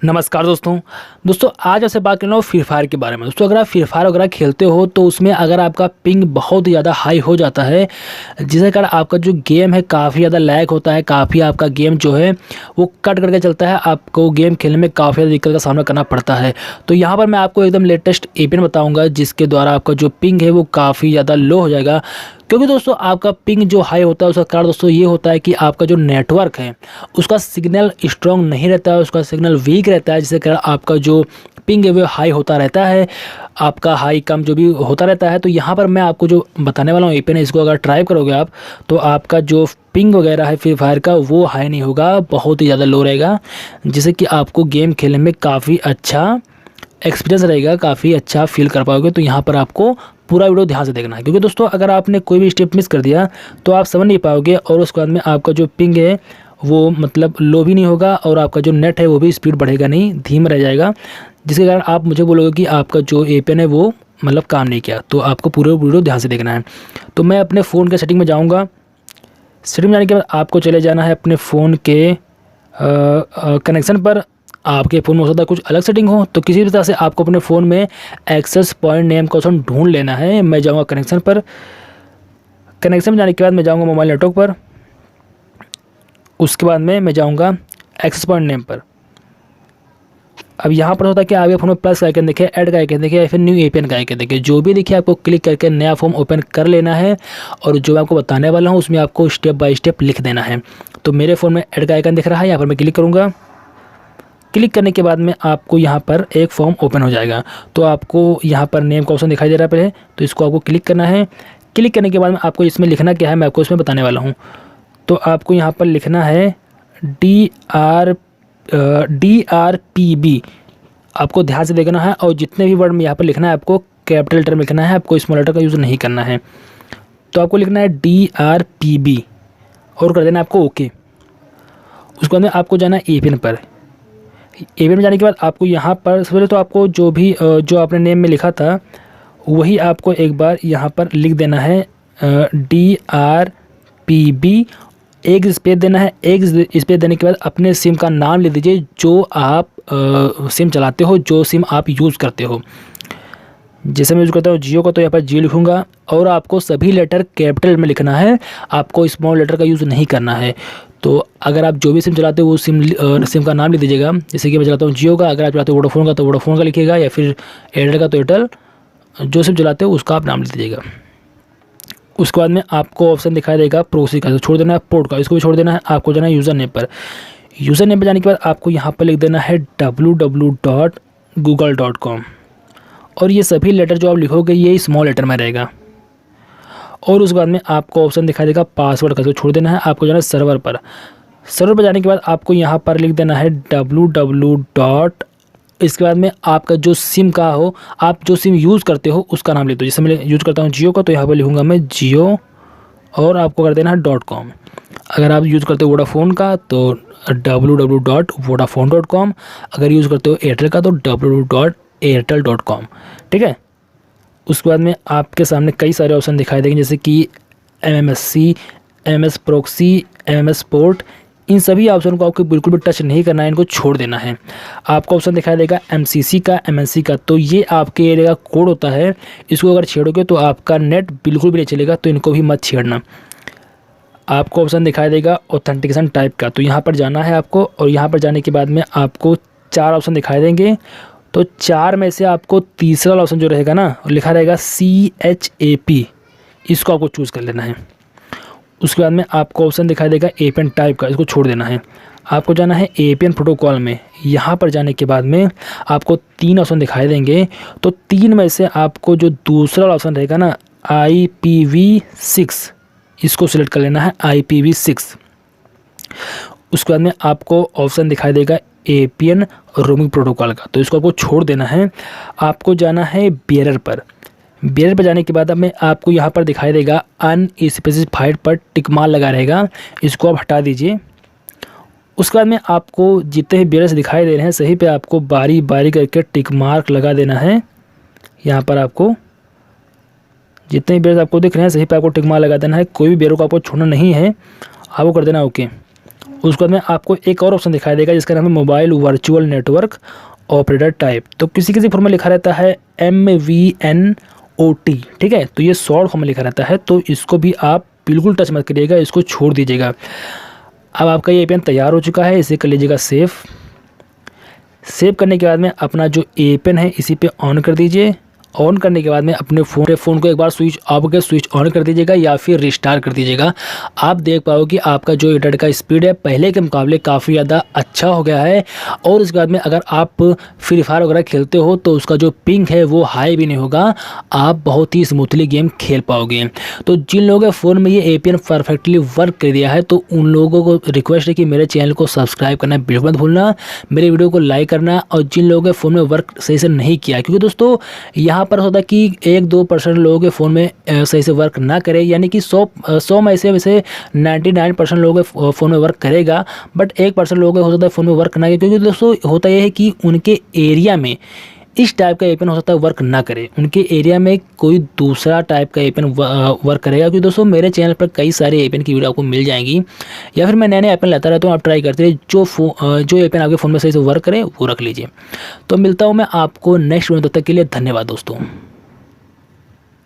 नमस्कार दोस्तों आज आपसे बात करना हो फ्री फायर के बारे में। दोस्तों अगर आप फ्री फायर वगैरह खेलते हो तो उसमें अगर आपका पिंग बहुत ज़्यादा हाई हो जाता है, जिसके कारण आपका जो गेम है काफ़ी ज़्यादा लैग होता है, काफ़ी आपका गेम जो है वो कट करके चलता है, आपको गेम खेलने में काफ़ी ज़्यादा दिक्कत का सामना करना पड़ता है। तो यहाँ पर मैं आपको एकदम लेटेस्ट एपीएन बताऊँगा जिसके द्वारा आपका जो पिंग है वो काफ़ी ज़्यादा लो हो जाएगा। क्योंकि दोस्तों आपका पिंग जो हाई होता है उसका कारण दोस्तों ये होता है कि आपका जो नेटवर्क है उसका सिग्नल स्ट्रॉन्ग नहीं रहता है, उसका सिग्नल वीक रहता है, जिसके कारण आपका जो पिंग है वो हाई होता रहता है, आपका हाई कम जो भी होता रहता है। तो यहाँ पर मैं आपको जो बताने वाला हूँ एपीएन, इसको अगर ट्राई करोगे आप तो आपका जो पिंग वगैरह है फ्री फायर का वो हाई नहीं होगा, बहुत ही ज़्यादा लो रहेगा, जिससे कि आपको गेम खेलने में काफ़ी अच्छा एक्सपीरियंस रहेगा, काफ़ी अच्छा फील कर पाओगे। तो यहाँ पर आपको पूरा वीडियो ध्यान से देखना है, क्योंकि दोस्तों अगर आपने कोई भी स्टेप मिस कर दिया तो आप समझ नहीं पाओगे और उसके बाद में आपका जो पिंग है वो मतलब लो भी नहीं होगा और आपका जो नेट है वो भी स्पीड बढ़ेगा नहीं, धीमा रह जाएगा, जिसके कारण आप मुझे बोलोगे कि आपका जो एपीएन है वो मतलब काम नहीं किया। तो आपको पूरे वीडियो ध्यान से देखना है। तो मैं अपने फ़ोन के सेटिंग में जाऊँगा। सेटिंग में जाने के बाद आपको चले जाना है अपने फ़ोन के कनेक्शन पर। आपके फ़ोन में हो सकता है कुछ अलग सेटिंग हो, तो किसी भी तरह से आपको अपने फ़ोन में एक्सेस पॉइंट नेम का ऑप्शन ढूंढ लेना है। मैं जाऊंगा कनेक्शन पर। कनेक्शन में जाने के बाद मैं जाऊंगा मोबाइल नेटवर्क पर। उसके बाद में मैं जाऊंगा एक्सेस पॉइंट नेम पर। अब यहाँ पर होता है कि आपके फ़ोन में प्लस का आइकन देखे, ऐड का आइकन देखे या फिर न्यू एपीएन का आइकन देखे, जो भी देखिए आपको क्लिक करके नया फॉर्म ओपन कर लेना है और जो मैं आपको बताने वाला हूँ उसमें आपको स्टेप बाय स्टेप लिख देना है। तो मेरे फ़ोन में ऐड का आइकन दिख रहा है, यहाँ पर मैं क्लिक करूँगा। क्लिक करने के बाद में आपको यहाँ पर एक फॉर्म ओपन हो जाएगा। तो आपको यहाँ पर नेम का ऑप्शन दिखाई दे रहा है पहले, तो इसको आपको क्लिक करना है। क्लिक करने के बाद में आपको इसमें लिखना क्या है मैं आपको इसमें बताने वाला हूँ। तो आपको यहाँ पर लिखना है DRPB, आपको ध्यान से देखना है और जितने भी वर्ड में यहाँ पर लिखना है आपको कैपिटल लेटर में लिखना है, आपको स्मॉल लेटर का यूज़ नहीं करना है। तो आपको लिखना है DRPB और कर देना आपको ओके। उसके बाद में आपको जाना है एपीएन पर। एपीएन में जाने के बाद आपको यहाँ पर सबसे पहले तो आपको जो भी जो आपने नेम में लिखा था वही आपको एक बार यहाँ पर लिख देना है DRPB, एक स्पेस देना है। एक स्पेस देने के बाद अपने सिम का नाम लिख दीजिए जो आप सिम चलाते हो, जो सिम आप यूज़ करते हो। जैसे मैं यूज़ करता हूँ जियो का, तो यहाँ पर जियो लिखूँगा और आपको सभी लेटर कैपिटल में लिखना है, आपको स्मॉल लेटर का यूज़ नहीं करना है। तो अगर आप जो भी सिम चलाते हो वो सिम का नाम लिख दीजिएगा। जैसे कि मैं चलाता हूँ जियो का, अगर आप चलाते हो वोडाफोन का तो वोडाफोन का लिखिएगा, या फिर एयरटेल का तो एयरटेल, जो सिम चलाते हो उसका आप नाम लिख दीजिएगा। उसके बाद में आपको ऑप्शन दिखाई देगा प्रोसी का, तो छोड़ देना है पोर्ट का, इसको भी छोड़ देना है। आपको जाना है यूज़र नेम पर। यूज़र नेम पर जाने के बाद आपको यहाँ पर लिख देना है www.google.com और ये सभी लेटर जो आप लिखोगे ये स्मॉल लेटर में रहेगा। और उसके बाद में आपको ऑप्शन दिखाई देगा पासवर्ड का, तो छोड़ देना है। आपको जाना है सर्वर पर। सर्वर पर जाने के बाद आपको यहाँ पर लिख देना है www. इसके बाद में आपका जो सिम का हो, आप जो सिम यूज़ करते हो उसका नाम लिख दो। जैसे मैं यूज़ करता हूँ जियो का, तो यहाँ पर लिखूँगा मैं जियो और आपको कर देना है .com। अगर आप यूज़ करते हो वोडाफोन का तो www.vodafone.com, अगर यूज़ करते हो एयरटेल का तो www.airtel.com। ठीक है। उसके बाद में आपके सामने कई सारे ऑप्शन दिखाई देंगे, जैसे कि MMSC, MS proxy, MMS port. इन सभी ऑप्शन को आपको बिल्कुल भी टच नहीं करना है, इनको छोड़ देना है। आपको ऑप्शन दिखाई देगा MCC का, MNC का, तो ये आपके एरिया का कोड होता है, इसको अगर छेड़ोगे तो आपका नेट बिल्कुल भी नहीं चलेगा, तो इनको भी मत छेड़ना। आपको ऑप्शन दिखाई देगा ऑथेंटिकेशन टाइप का, तो यहाँ पर जाना है आपको और यहाँ पर जाने के बाद में आपको 4 ऑप्शन दिखाई देंगे। तो 4 में से आपको तीसरा ऑप्शन जो रहेगा ना लिखा रहेगा CHAP, इसको आपको चूज़ कर लेना है। उसके बाद में आपको ऑप्शन दिखाई देगा एपीएन टाइप का, इसको छोड़ देना है। आपको जाना है एपीएन प्रोटोकॉल में। यहाँ पर जाने के बाद में आपको 3 ऑप्शन दिखाई देंगे, तो 3 में से आपको जो दूसरा ऑप्शन रहेगा ना IPv6, इसको सिलेक्ट कर लेना है IPv6। उसके बाद में आपको ऑप्शन दिखाई देगा एपीएन रोमिंग प्रोटोकॉल का, तो इसको आपको छोड़ देना है। आपको जाना है बेरर पर। बेरर पर जाने के बाद में आपको यहाँ पर दिखाई देगा अनस्पेसिफाइड पर टिक मार्क लगा रहेगा, इसको आप हटा दीजिए। उसके बाद में आपको जितने भी बेरर्स दिखाई दे रहे हैं सही पे आपको बारी बारी करके टिक मार्क लगा देना है। यहाँ पर आपको जितने भी बेरर्स आपको दिख रहे हैं सही पे आपको टिक मार्क लगा देना है, कोई भी बेरर को आपको छोड़ना नहीं है, आपको कर देना ओके। उसके बाद में आपको एक और ऑप्शन दिखाई देगा जिसका नाम है mobile virtual network operator type. तो किसी किसी फॉर्म में लिखा रहता है MVNOT, ठीक है, तो ये शॉर्ट फॉर्म में लिखा रहता है, तो इसको भी आप बिल्कुल टच मत करिएगा, इसको छोड़ दीजिएगा। अब आपका ये APN तैयार हो चुका है, इसे कर लीजिएगा सेव करने के बाद में अपना जो APN है इसी पे ऑन कर दीजिए। ऑन करने के बाद में अपने फ़ोन को एक बार स्विच ऑफ करके स्विच ऑन कर दीजिएगा या फिर रिस्टार्ट कर दीजिएगा। आप देख पाओगे कि आपका जो इंटरनेट का स्पीड है पहले के मुकाबले काफ़ी ज़्यादा अच्छा हो गया है। और इसके बाद में अगर आप फ्री फायर वगैरह खेलते हो तो उसका जो पिंग है वो हाई भी नहीं होगा, आप बहुत ही स्मूथली गेम खेल पाओगे। तो जिन लोगों के फ़ोन में ये APN परफेक्टली वर्क कर दिया है तो उन लोगों को रिक्वेस्ट है कि मेरे चैनल को सब्सक्राइब करना बिल्कुल मत भूलना, मेरे वीडियो को लाइक करना। और जिन लोगों के फ़ोन में वर्क सही से नहीं किया, क्योंकि दोस्तों यहाँ पर होता है कि 1-2% लोगों के फ़ोन में सही से वर्क ना करे, यानी कि 100 में से वैसे 99% लोगों के फ़ोन में वर्क करेगा, बट 1% लोगों के हो सकता है फ़ोन में वर्क ना करे। क्योंकि दोस्तों होता यह है कि उनके एरिया में इस टाइप का APN हो सकता है वर्क ना करे, उनके एरिया में कोई दूसरा टाइप का APN वर्क करेगा। क्योंकि दोस्तों मेरे चैनल पर कई सारे APN की वीडियो आपको मिल जाएंगी, या फिर मैं नए APN लाता रहता हूँ, आप ट्राई करते रहिए, जो APN आपके फ़ोन में सही से वर्क करे वो रख लीजिए। तो मिलता हूँ मैं आपको नेक्स्ट वीडियो, तब तक के लिए धन्यवाद दोस्तों।